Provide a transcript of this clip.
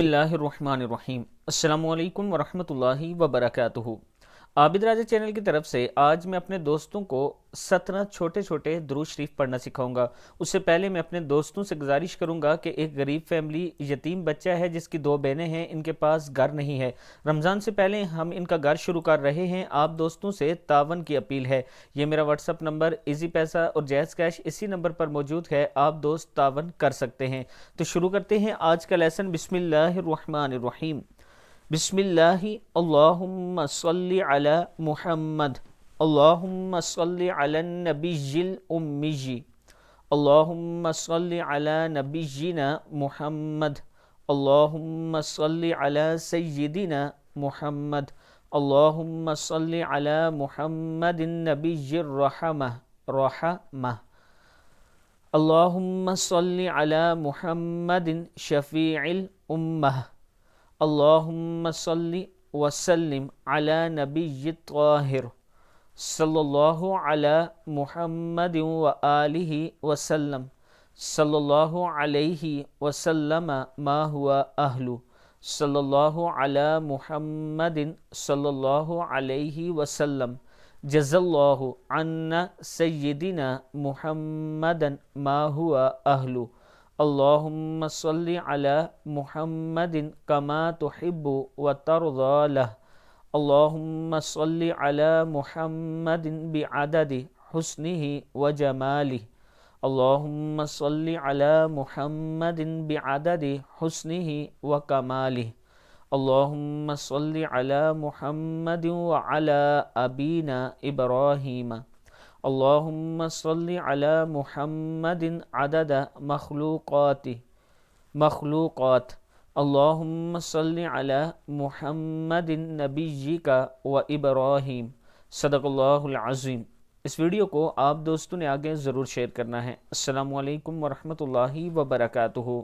بسم اللہ الرحمن الرحیم۔ السلام علیکم ورحمۃ اللہ وبرکاتہ۔ عابد راجہ چینل کی طرف سے آج میں اپنے دوستوں کو 17 چھوٹے چھوٹے درود شریف پڑھنا سکھاؤں گا۔ اس سے پہلے میں اپنے دوستوں سے گزارش کروں گا کہ ایک غریب فیملی یتیم بچہ ہے جس کی 2 بہنیں ہیں، ان کے پاس گھر نہیں ہے۔ رمضان سے پہلے ہم ان کا گھر شروع کر رہے ہیں۔ آپ دوستوں سے تعاون کی اپیل ہے۔ یہ میرا واٹس اپ نمبر ایزی پیسہ اور جائز کیش اسی نمبر پر موجود ہے، آپ دوست تعاون کر سکتے ہیں۔ تو شروع کرتے ہیں آج کا لیسن۔ بسم اللہ الرحمن الرحیم۔ بسم اللہ اللہم صلی علی محمد، اللہم صلی علی النبی الامی، اللہم صلی علی نبینا محمد، اللہم صلی علی سیدنا محمد، اللہم صلی علی محمد النبی الرحمہ رحمہ، اللہم صلی علی محمد شفیع الامہ، اللہم صلی وسلم علی نبی الطاہر، صلی اللہ علی محمد وآلہ وسلم، صلی اللہ علیہ وسلم ما ہوا اہلو، صلی اللہ علی محمد صلی اللہ علیہ وسلم، جزا اللہ عنا سیدنا محمد ما ہوا اہلو، اللہم صلی علی محمد کما تحب وترضی لہ، اللہم صلی علی محمد بعدد حسنہ وجمالہ، اللہم صلی علی محمد بعدد حسنہ وکمالہ، اللہم صلی علی محمد وعلی ابینا ابراہیم، اللہم صلی علی محمد عدد مخلوقات، اللہم صلی علی محمد نبیک و ابراہیم۔ صدق اللہ العظیم۔ اس ویڈیو کو آپ دوستوں نے آگے ضرور شیئر کرنا ہے۔ السلام علیکم ورحمۃ اللہ وبرکاتہ۔